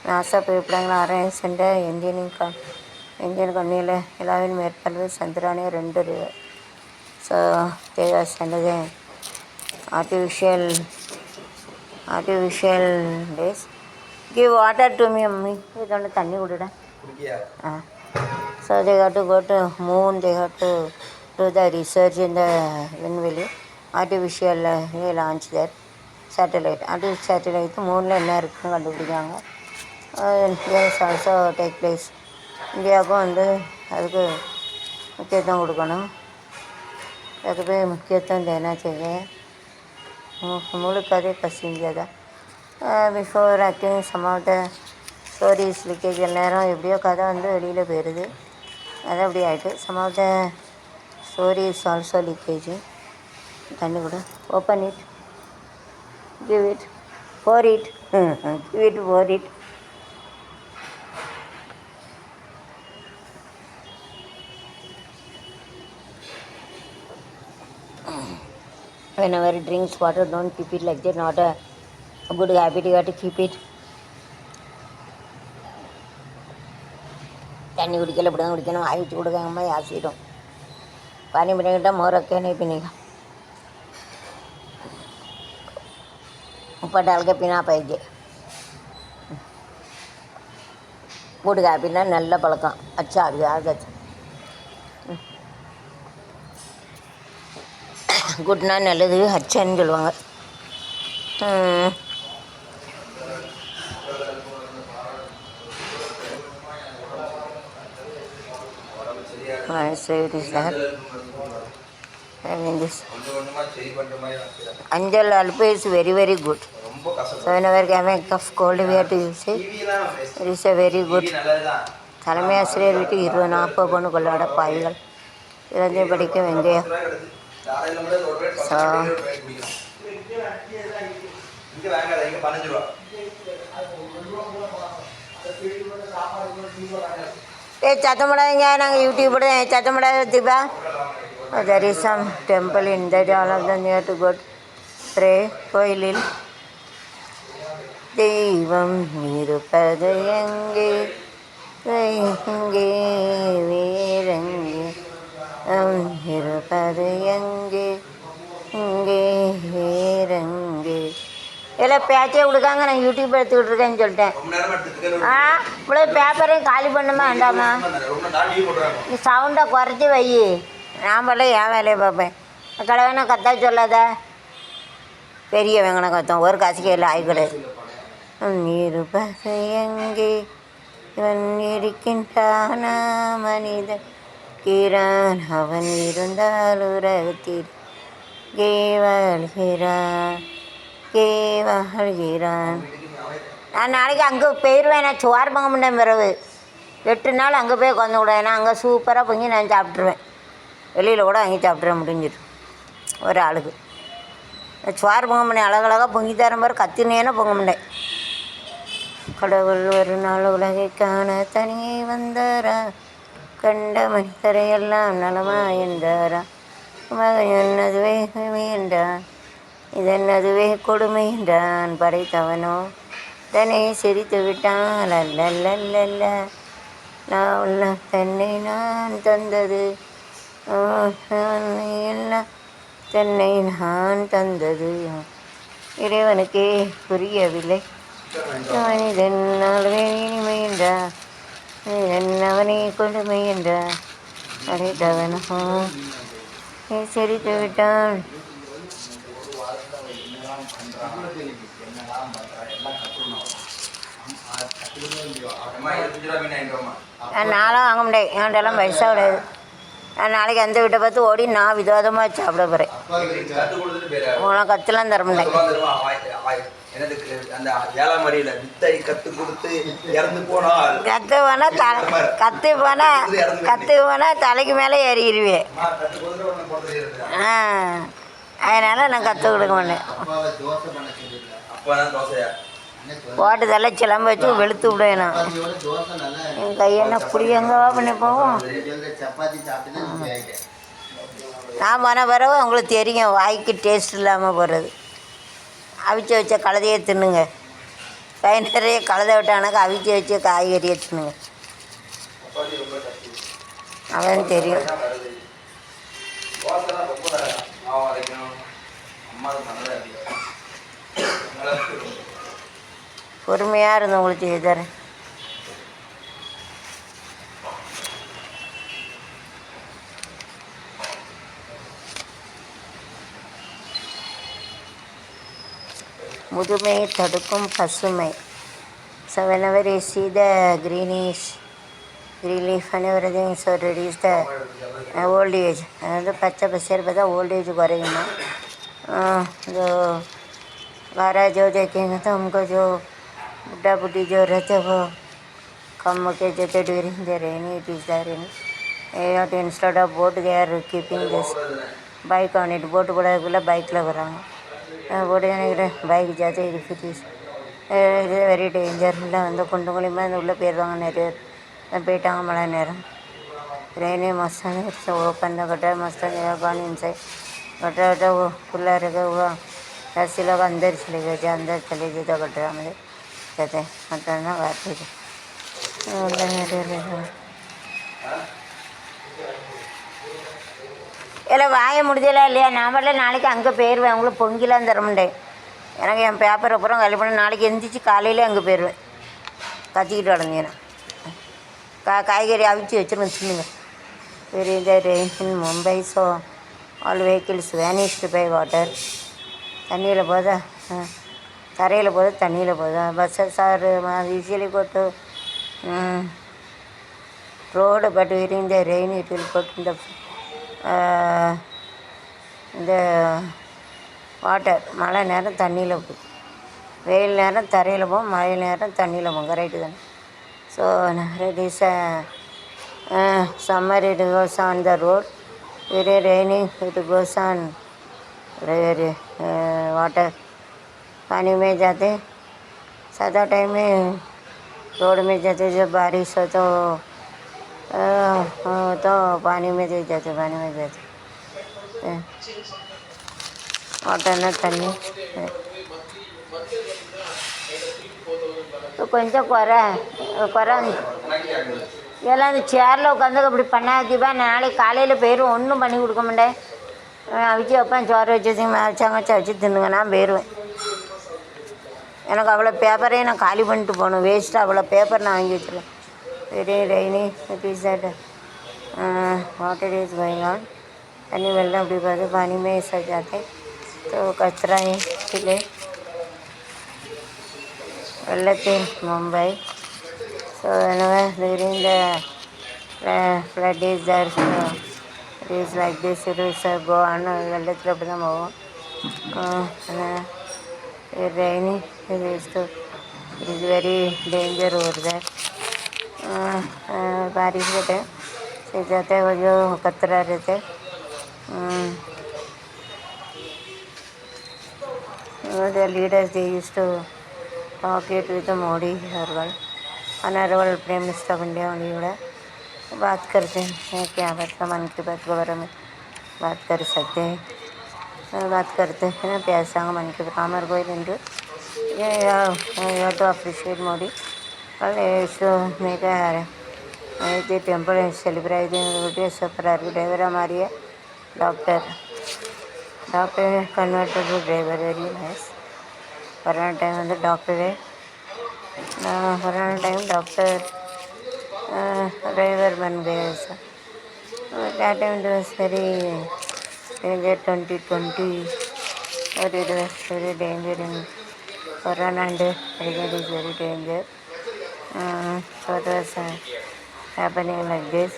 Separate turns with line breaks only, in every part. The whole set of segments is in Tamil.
நாசா புகைப்படங்கள் ஆராய சென்ற இந்தியன் கண்ணியில் நிலாவின் மேற்பரப்பு சந்திரானே 2 ஸோ தேவை சென்றது artificial days give water to me அம்மி இதோட தண்ணி விடுடா so they got to go to moon, they got to do the research in the விண்வெளி ஆர்டிஃபிஷியல் launch their satellite மூணில் என்ன இருக்குன்னு கண்டுபிடிக்காங்க. India's also take place. இந்தியாவுக்கும் அதுக்கு முக்கியத்துவம் கொடுக்கணும். அதுக்கு போய் முக்கியத்துவம் தேனா चाहिए. முழு கதை பஸ் இந்தியா தான். Before acting some of the stories leakage நேரம் எப்படியோ கதை வெளியில் போயிடுது. அது அப்படி ஆகிட்டு some of the stories also leakage. தண்ணி கூட open it, give it, pour it, give it, pour it. Whenever it drinks water, don't keep it like that. Not a good habit. You have to keep it. தண்ணி குடிக்கல இப்படி தான் குடிக்கணும். வாய் வச்சு கொடுக்காம ஆசிடும். பானி பண்ணிக்கிட்டால் மோரக்கே नहीं पीनेगा. ऊपर डाल के पीना पाहिजे. गुड हैबिट நல்ல பழக்கம். अच्छा आदत. குட்னா நல்லது, அச்சன்னு சொல்லுவாங்க. Anjal alpha is very very good. So whenever we have a cough cold we have to use it. It is a very good. தலைமை ஆசிரியர் வீட்டு 20-40 பொண்ணு கொள்ளாட பாய்கள் இறந்து படிக்க வெங்கையா. ஸோ சத்தம் போடாதீங்க, நாங்கள் யூடியூப் போடுறோம். சத்தம் போடாத Deepa. There is some temple in that all of them near to God pray கோயிலில் தெய்வம் இருப்பது எங்கே எங்கே வேறெங்கே இருப்பது எங்கே இங்கே வேறெங்கே எல்லாம் பேச்சே கொடுக்காங்க. நான் யூடியூப் எடுத்துக்கிட்டு இருக்கேன்னு சொல்லிட்டேன். இவ்வளோ பேப்பரையும் காலி பண்ணுமா வேண்டாமா? நீ சவுண்டை குறைச்சி வை. நான் போல என் வேலையை பார்ப்பேன். கடவுளை கத்தா சொல்லாத. பெரிய வெங்கன கத்தம் ஒரு காசுக்கு ஆய் கிடையாது. இருப்பது எங்கே இவன் இருக்கின்றானா மனிதன் கீரான் அவன் இருந்தால் உலகத்தில் வாழ்கிறான். நான் நாளைக்கு அங்கே போயிடுவேன். நான் சோறு பொங்க முடியும். பிறகு 8 நாள் அங்கே போய் உட்காந்து விடுவேன். ஏன்னா அங்கே சூப்பராக பொங்கி நான் சாப்பிட்ருவேன். வெளியில் கூட வாங்கி சாப்பிட்ற முடிஞ்சிடும் ஒரு ஆளுக்கு. சோறு பொங்க முடியும். அழகழகாக பொங்கி தரம் பாரு. கத்தினேன்னா பொங்க முடியேன். கடவுள் ஒரு நாள் உலகை காண தனியே வந்தாரா, கண்ட மனிதரை எல்லாம் நலமா என்றாரா, மகன் என்னதுவே என்றான், இதென்னதுவே கொடுமை என்றான். படைத்தவனோ தன்னை சிரித்து விட்டான். அல்ல நான் உள்ள தன்னை நான் தந்தது எல்லாம் தன்னை நான் தந்தது இறைவனுக்கே புரியவில்லை. மனிதன் நாளவே இனிமை என்றா, அவனை கொடுமை என்றா, அடைத்தவனோ சிரித்து விட்டான். நானும் வாங்க முடியாது. என்கிட்டலாம் பைசா கிடையாது. நான் நாளைக்கு அந்த வீட்டை பார்த்து ஓடி நான் விதவிதமாக சாப்பிட போகிறேன். உங்களை கற்றுலாம் தர முடியாது. கற்று போனால் தலைக்கு மேலே ஏறிடுவேன். அதனால் நான் கற்றுக் கொடுக்க மாட்டேன். போட்டு தலை சிலம்ப வச்சு வெளுத்து விடுவேன். நான் என் கையென்ன புளியங்கவா பண்ணி போவோம். நான் போன பிறகு உங்களுக்கு தெரியும் வாய்க்கு டேஸ்ட் இல்லாமல் போகிறது. அவிச்ச வச்ச கழுதையை தின்னுங்க. கை நிறைய கலதை விட்டானாக்கா அவிச்சு வச்சு காய்கறி எடுத்துனுங்க. அவன் தெரியும். பொறுமையாக இருந்து உங்களுக்கு செய்து தரேன். முதுமை தடுக்கும் பசுமை. So whenever you see the greenish green leaf and everything, so reduce the old age. அதாவது பச்சை பசேர் பார்த்தா ஓல்ட் ஏஜ் குறையுமா. जो गारा जो देखेंगे तो हमको जो बुढ़ा बुढ़ी जो रहते वो कम के जैसे during the rainy it is the rainy instead of boat they are keeping this bike on it. boat போடக்குள்ள பைக்கில் வராங்க. போட்டு நினைக்கிறேன் பைக் ஜாஸ்தி இஃபிட்டிஸ் இது வெரி டேஞ்சர். இல்லை வந்து குண்டு குழியுமா இந்த உள்ளே போயிடுவாங்க. நிறைய பேர் போயிட்டாங்க மழை நேரம். रेनी मस्त ओपन द गटर मस्त गॉन इनसाइड गटर वो खुला रहेगा. वो 10 लोग अंदर चले गए थे. अंदर चले गए तो गटर में जाते गटर ना बात थे. இல்லை வாய முடிஞ்சலாம் இல்லையா. நான் வரல நாளைக்கு அங்கே போயிடுவேன். உங்களுக்கு பொங்கிலாம் தரமுண்டேன். எனக்கு என் பேப்பர் அப்புறம் கல்வி பண்ண நாளைக்கு எந்திரிச்சு காலையிலே அங்கே போயிடுவேன். கத்திக்கிட்டு கிடந்தீங்கன்னா காய்கறி அவிச்சு வச்சுருவேன் சின்னுங்க. Very the rain in Mumbai so all vehicles vanished by water. தண்ணியில் போதா தரையில் போதும் தண்ணியில் போதும். பஸ்ஸஸ் ஆர் யூஸ்வலி போட்டு road but during the rain it will போட்டு இந்த வாட்டர். மழை நேரம் தண்ணியில் போகும், வெயில் நேரம் தரையில் போகும், மழை நேரம் தண்ணியில் போகும். ரைட்டு தானே. So it is summer it goes on the road, very rainy it goes on water. पानी में जाते सादा टाइम में रोड में जाते. जब बारिश हो तो पानी में दे जाते. पानी में जाते वाटर ना तन्नी तो கொஞ்சம் குறை இதெல்லாம் அந்த சேரில் உட்காந்து அப்படி பண்ணாதீப்பா. நாளைக்கு காலையில் போயிடுவேன். ஒன்றும் பண்ணி கொடுக்க மாட்டேன். அவிச்சு வைப்பேன். சோறு வச்சு மச்சாங்கச்சா வச்சு தின்னுங்க. நான் போயிடுவேன். எனக்கு அவ்வளோ பேப்பரையும் நான் காலி பண்ணிட்டு போகணும். வேஸ்ட்டாக அவ்வளோ பேப்பர் நான் வாங்கி வச்சுருவேன். Very rainy it is that water is going on. तन्नी वेल्ला அப்படி பார்த்து पानी में सज जाते तो कचरा ही வெள்ளத்தில் Mumbai. So whenever during the flood is there, so it is like this. It is go on. வெள்ளத்தில் அப்படி தான் போகும். rainy it is very danger over there. बारिश के टाइम से जाते हैं वो जो कतरा रहते the leaders they used to talk it with Modi और honourable prime minister of India उन्हीं बात करते हैं. क्या बात मन की बात के बारे में बात कर सकते हैं. बात करते हैं प्यार संग मन के कामर गोई into you have to appreciate Modi. Well, so make the temple and celebrate the super driver हमारी है doctor converted to driver. very nice. Corona time अंदर डॉक्टर है. कोरोना टाइम डॉक्टर ड्राइवर बन गए. ऐसा that time it was very danger 2020 or it was very danger in corona and it is very danger. So it was happening like this.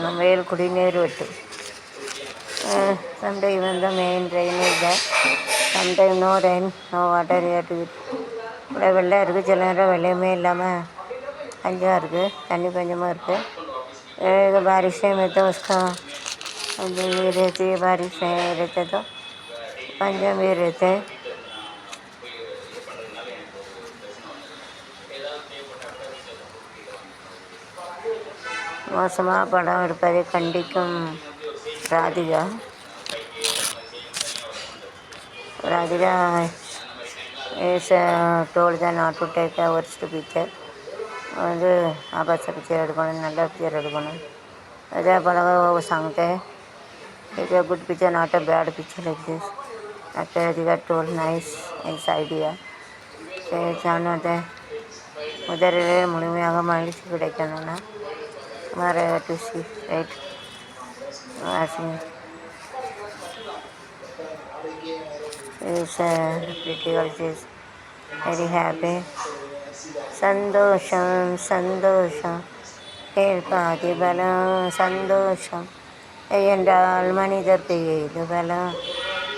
Mumbai குடிநீர் வெட்டு. Sometime even the main rain is there. Sometime no rain, no water here to it. ഇവിടെ வெள்ளம் இருக்குது. சில நேரம் வெள்ளையுமே இல்லாமல் பஞ்சமாக இருக்குது. தண்ணி பஞ்சமாக இருக்குது. बारिश में तो उसका भी रहती है. बारिश नहीं रहते तो पंजा भी रहते हैं. மோசமாக படம் எடுப்பதை கண்டிக்கும் Radhika. Radhika is told them not to take a worst picture. அது ஆபாச பிக்சர் எடுக்கணும், நல்ல பிக்சர் எடுக்கணும். அதே போல सांगते take a good picture, not a bad picture like this. After Radhika told nice idea. சொன்னதை முதலிலே முழுமையாக மகிழ்ச்சி கிடைக்கணும்னா மர to C right washing is critical is very happy. சந்தோஷம் சந்தோஷம் கேட்பாதி பலம் சந்தோஷம் என்றால் மனிதர் பெய்து பலம்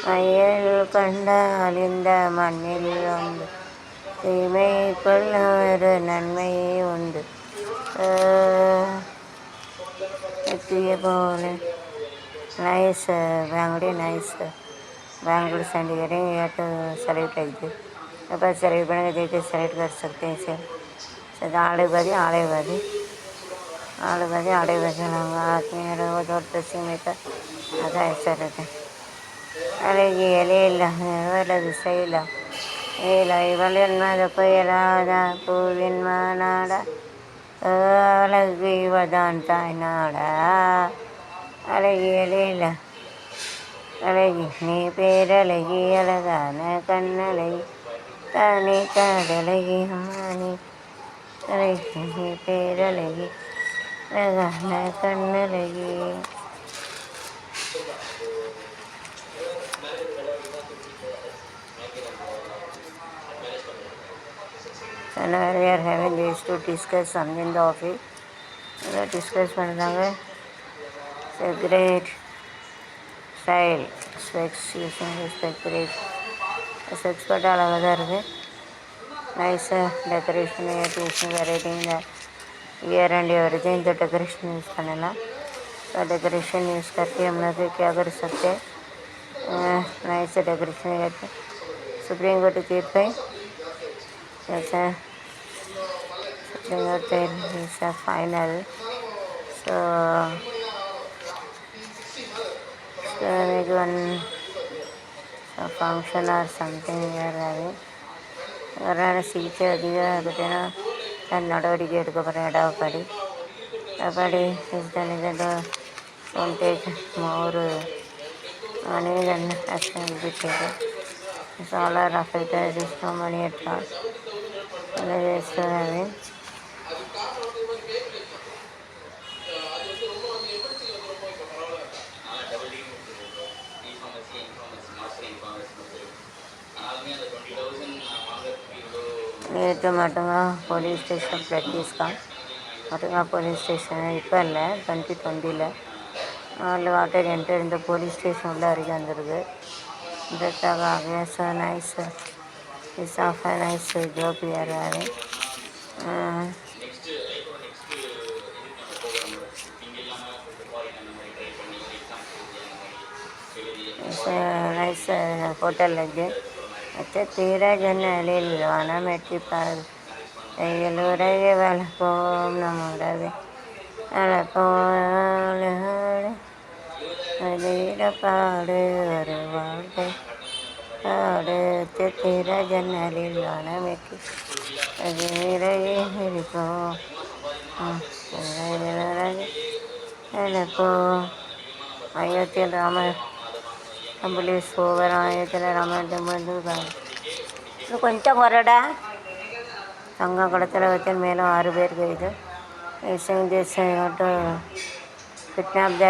மயில் கண்டால் இந்த மண்ணில் உண்டு தீமைக்குள்ள ஒரு நன்மை உண்டு எத்திய போல nice Bangalore nice Bangalore Chandigarh या तो select like this upon select बना के देखे सेलेक्ट कर सकते हैं इसे सदा आड़े बजे लगा आत्मीय रोज और तस्वीर का अदा ऐसा रहता है अरे ये ले ला वाला दूसरा ला இவளின்மதப்புயலாத பூவின் மாநாட அழகு இவதான் தாய் நாடா அழகியலில் அழகி நீ பேரழகி அழகான கண்ணழகி தானே காதழகி அம்மானி அழகி நீ பேரழகி அழகான கண்ணழகி. So now we are having these to discuss something in the office. We are discuss பண்ணுறாங்க. It's a great style. Specs using respect great. Specs பட்ட அழகாக தான் இருக்குது. Nice decoration using variety in the year and everything. The decoration use பண்ணலாம். So decoration use करके हम लोग क्या कर सकते हैं? Nice decoration करके Supreme Court तीर्थ पे जैसा Supreme Court is a final. So make one function or something we are having. अगर सीखे दिया बेटा तन नडोरी गेट को पर एड़ा पड़ी is done is the don't take more money than action will be taken. It's all are affected. There is no money at all. And I just having நேற்று மட்டுங்க போலீஸ் ஸ்டேஷன் ப்ராக்டிஸ்க்கான் மட்டுங்க போலீஸ் ஸ்டேஷன் இப்போ இல்லை 2020 அதில் வாட்டர் என்டர் இந்த போலீஸ் ஸ்டேஷன் உள்ள அறிக்கை வந்துருக்கு இதற்காக ஆகிய nice is of a nice job யார் நைஸ் ஹோட்டல் லக்கு अच्छा तेरा जनलिल वनमेट्टी पाद अयलुरगे वलपोम नमुरवे अलपोले अलीर पाड़े वरवाड़े पाड़े तेरा जनलिल वनमेट्टी अयलुरगे हरिपो अयलुरगे अलपो अयोध्या राम पुलिस ओवर आयोजन இது கொஞ்சம் குறடா தங்கம் குளத்தில் வச்சு மேலும் 6 பேர் கைது கிட்னாப் த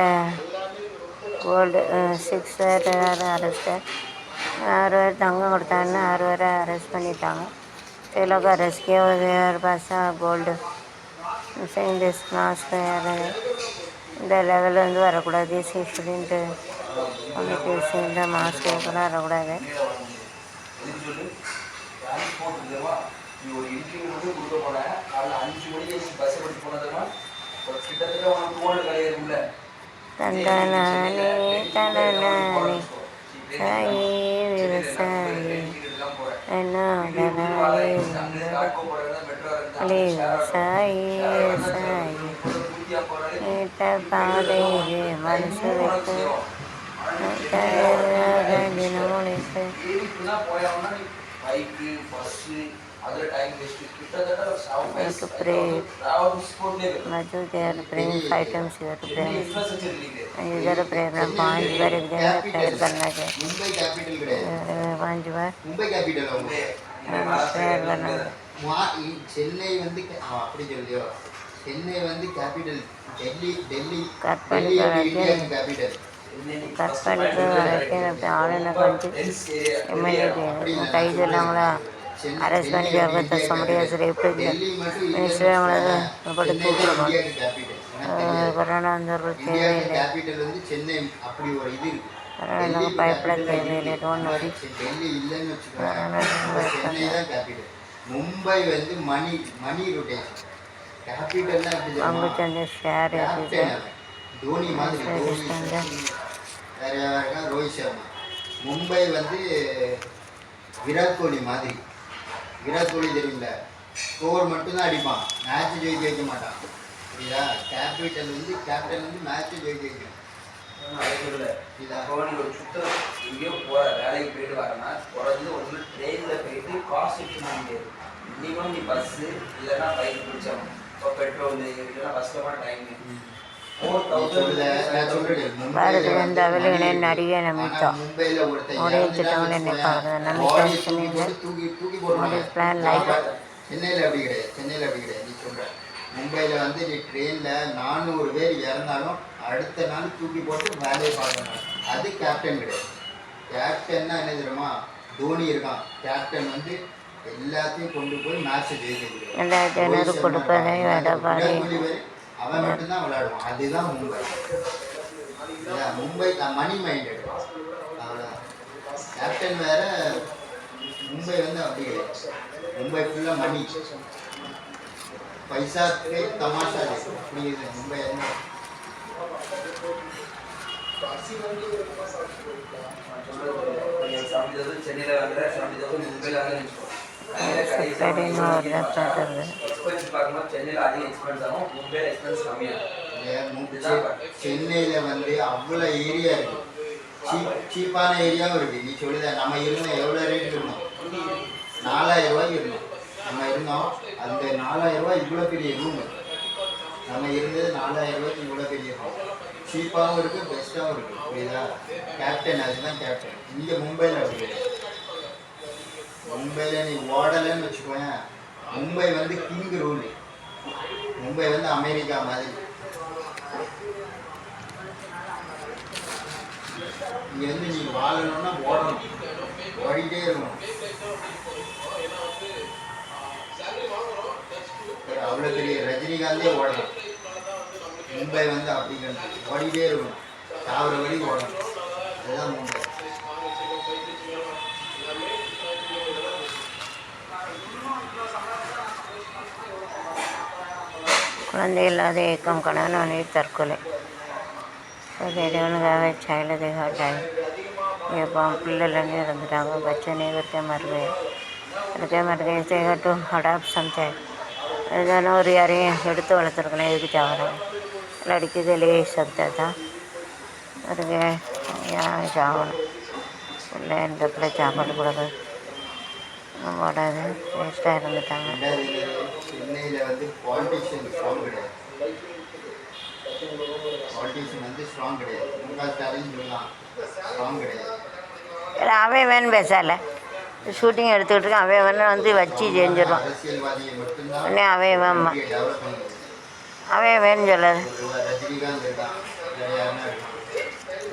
கோல்டு 6 பேர் அரெஸ்ட் 6 பேர் தங்கம் கொடுத்தாங்கன்னு 6 பேரை அரெஸ்ட் பண்ணிட்டாங்க சிலருக்கு arrest Bhasa gold this mask இந்த லெவலில் வந்து வரக்கூடாது சின்ட்டு இந்த மாஸ்க் கூட வரக்கூடாது தண்டனானே தண்டனானே சாயி விவசாயி என்னோடனாலே விவசாயி விவசாயி ஈட்ட பாதையிலே மனசு வைத்து தினமொழி to pray. Madhu, they are praying 5 times. You have to pray. And you got to pray. ना 5 बार एक दिन में prayer करना चाहिए.
मुंबई कैपिटल कड़े
5 बार
मुंबई कैपिटल
prayer करना.
वहाँ चेन्नई வந்து அப்படி சொல்லியோ சென்னை வந்து கேபிட்டல் டெல்லி டெல்லி
கற்பனை
இந்தியா கேபிட்டல்
கற்பனை पे ஆளுநை வந்து எம்எல்ஏ கை சொல்லாங்களா அரெஸ்ட் பண்ணிக்காக somebody ரேப் மினிஸ்டர் அவங்கள போட்டு தூக்கிடுவாங்க. கொரோனா வந்தவர்கள் தேவையில்லை.
கேபிட்டல் வந்து சென்னை அப்படி ஒரு இது இருக்கு.
கொரோனா பயப்பட தேவையில்லை. Don't worry.
டெல்லி இல்லைன்னு வச்சுக்கோங்க. சென்னை தான் கேபிட்டல். மும்பை வந்து மணி ரொட்டேஷன் கேபிட்டல்னா எப்படி
பங்குச்சந்தை ஷேர்
தோனி மாதிரி வேற யாருக்கா ரோஹித் சர்மா. மும்பை வந்து விராட் கோலி மாதிரி. விராட் கோலி தெரியுங்கள ஸ்கோர் மட்டும்தான் அடிப்பான், மேட்ச் ஜெயிக்க வைக்க மாட்டான். புரியுதா? கேபிட்டல் வந்து கேப்டன் வந்து மேட்ச் ஜெயிக்க வைக்கும்.
ஒரு சுத்தம் எங்கேயோ போற வேலைக்கு போயிட்டு வரனா குறைஞ்சது ஒன்று ட்ரெயினில் போயிட்டு காசு வச்சு மினிமம் நீ பஸ்ஸு இல்லைன்னா பைக் பிடிச்சாகும். இப்போ பெட்ரோல் இல்லைன்னா பஸ்ஸில் போன டைம்
நிறைய நம்பிக்கை
சென்னையில் அப்படி கிடையாது. சென்னையில் அப்படி கிடையாது. நீ சொல்ற மும்பையில் வந்து நீ ட்ரெயினில் 400 பேர் இறந்தாலும் அடுத்த நாள் தூக்கி போட்டு வேலையை பார்க்கணும். அது கேப்டன் கிடையாது. கேப்டன்னா என்ன தெரியுமா? தோனி இருக்கான். கேப்டன் வந்து எல்லாத்தையும் கொண்டு போய் மேட்ச் ஜெயிக்க அவன் மட்டும்தான் விளையாடுவான். அதுதான் மும்பை. Mumbai money minded. அவ்வளோதான். கேப்டன் வேற, மும்பை வந்து அப்படி கிடையாது. மும்பை ஃபுல்லாக மணி, பைசா தமாஷா புரியுது. மும்பை என்ன
சென்னையில் வாங்குற 70,000 மும்பையில் வாங்குற
சென்னையில் வந்து அவ்வளோ ஏரியா இருக்கு. சீப்பான ஏரியாவும் இருக்கு. நீ சொல்லுத நம்ம இருந்தோம் எவ்வளோ ரேட் இருந்தோம்? 4000 ரூபாய்க்கு இருந்தோம். நம்ம இருந்தோம் அந்த 4000 ரூபாய் இவ்வளோ பெரிய ரூம். நம்ம இருந்தது 4000 ரூபாய்க்கு இவ்வளோ பெரிய ரூம். சீப்பாகவும் இருக்குது, பெஸ்ட்டாகவும் இருக்குது. புரியுதா? கேப்டன் அதுதான் கேப்டன். இங்கே மும்பையில் அப்படி கிடையாது. மும்பையில் நீ ஓடலைன்னு வச்சுக்கோங்க. மும்பை வந்து கிங் ரூல். மும்பை வந்து அமெரிக்கா மாதிரி. இங்கே வந்து நீ வாழணும்னா ஓடணும், ஓடிட்டே இருக்கணும். அவ்வளோ பெரிய ரஜினிகாந்தே ஓடணும். மும்பை வந்து அப்படி ஓடிட்டே இருக்கணும், சாவர வழி ஓடணும். அதுதான் மும்பை.
குழந்தை இல்லாத ஏக்கம் கணவன் மனைவி தற்கொலை. பெரியவனுக்காக சைல்டு தேகாட்டாய் இப்போ பிள்ளைலேருந்து இறந்துட்டாங்க. बच्चे नहीं करके मर गए தேகா டு அடாப்ட் சம்சாய். அதுதானே ஒரு யாரையும் எடுத்து வளர்த்துருக்கலாம். எதுக்கு சாவறாங்க? லடிக்கு ले सकता था அதுக்கு ஏன் சாகணும்? இல்லை இந்த பிள்ளை சாப்பாடு கொடுக்க போடாது வேஸ்ட்டாக இருந்துட்டாங்க.
சென்னையில் வந்து பாலிட்டிஷியன் ஸ்ட்ராங் கிடையாது. பாலிட்டிஷியன் வந்து ஸ்ட்ராங் கிடையாது. ஸ்டாலின் சொல்லலாம் ஸ்ட்ராங் கிடையாது.
அவன் வேணும் பேசல. ஷூட்டிங் எடுத்துக்கிட்டு இருக்கான். அவன் வேணும் வந்து வச்சு செஞ்சிடுவான்.
அரசியல்வாதியை மட்டும்தான்
அவன் வேணுமா?
டெவலப் பண்ணுது.
அவன் வேணும் சொல்லாது.
ரஜினிகாந்த் இருக்கான், யாருன்னா இருக்கான்,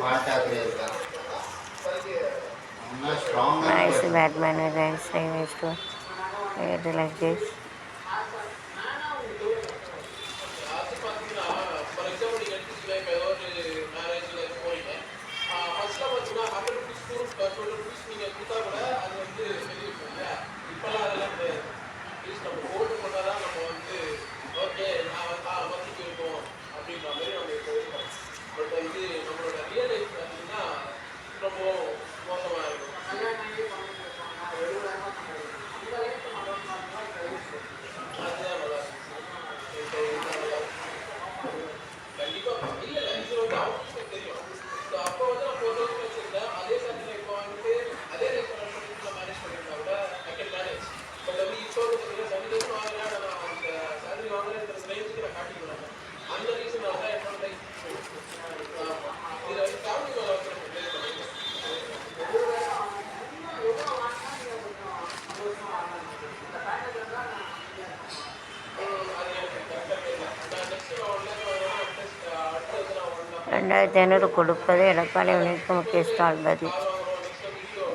பாட்டாக்குறே இருக்கான். அவங்களாம் ஸ்ட்ராங்காக
Nice Batman with nice image to it like this. 2500 கொடுப்பது எடப்பாடி உள்ளிட்ட முக்கிய ஸ்டால் பதில்.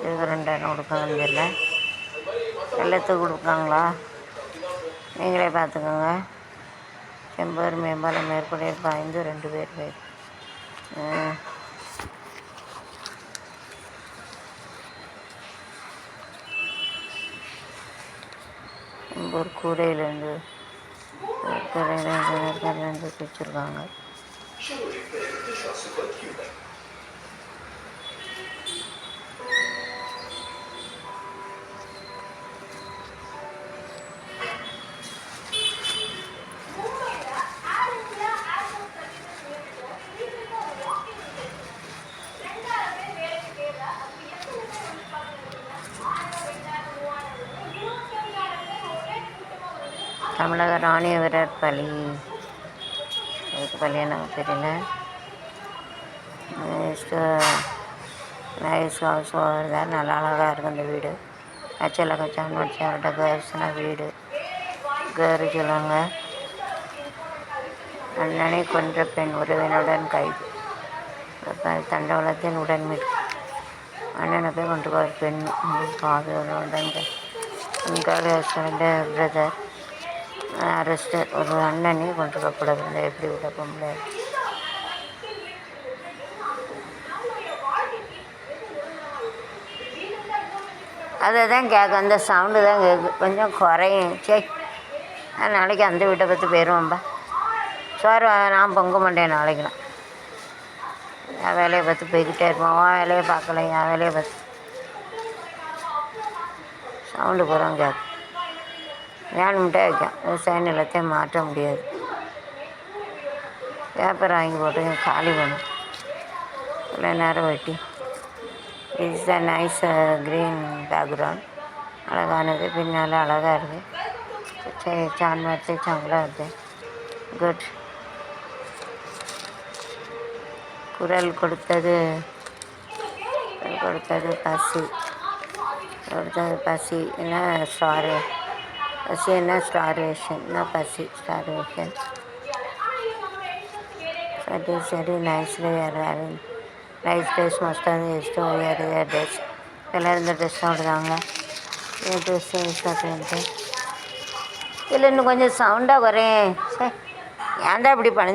இதுக்கு 2000 கொடுக்காங்கன்னு தெரியல. எல்லாத்துக்கும் கொடுப்பாங்களா? நீங்களே பார்த்துக்கோங்க. செம்பவர் மேம்பாலம் மேற்படியில் பாய்ந்து 2 பேர் பேர். செம்பூர் கூரையிலேருந்து வச்சுருக்காங்க. தமிழக ராணுவ வீரர் பலி. அதுக்கு பலி எனக்கு தெரியல. நைஸ் ஹவுஸ் தான் நல்லா அழகாக இருக்கும் இந்த வீடு. அச்சலகச்சான் வச்சு அவர்கிட்ட கேர்ஸ்னா வீடு கேரு சொல்லுவாங்க. அண்ணனை கொன்ற பெண் உறவினுடன் கைது. தண்டவாளத்தின் உடன் மீட்பு. அண்ணனை போய் கொண்டு போகிற பெண் பாதுகாப்புடன் பிரதர் அரெஸ்டர். ஒரு அண்ணனே கொண்டு போகக்கூடாது. எப்படி விட பொம்பளை? அதை தான் கேட்கும். அந்த சவுண்டு தான் கேட்கு. கொஞ்சம் குறையும். சரி, நாளைக்கு அந்த வீட்டை பற்றி போயிடுவோம்பா. சோறு நான் பொங்க மாட்டேன் நாளைக்குலாம். என் வேலையை பார்த்து போய்கிட்டே இருப்போம். உன் வேலையை பார்க்கல, என் வேலையை பார்த்து சவுண்டு பூரா கேட்கும். வேணும்ட்டே வைக்கும். விவசாய நிலத்தை மாற்ற முடியாது. பேப்பர் வாங்கி போட்டு காலி பண்ணும். இவ்வளோ நேரம் வெட்டி. It's a nice green background. அழகானது. பின்னால் அழகாக இருக்குது. சரி, சான் வச்சு சங்களாக இருக்குது. குட். குரல் கொடுத்தது பசி. பசி என்ன பசி என்ன ஸ்டார்வேஷன் என்ன பசி ஸ்டார்வேஷன். சரி நைஸ்லி நைஸ் ட்ரெஸ் மஸ்டாக எஸ்டோ ட்ரெஸ். எல்லோரும் இந்த ட்ரெஸ் தான் விடுறாங்க. ட்ரெஸ் இதில் இன்னும் கொஞ்சம் சவுண்டாக வரேன். சரி, ஏன்டா இப்படி பண்ணி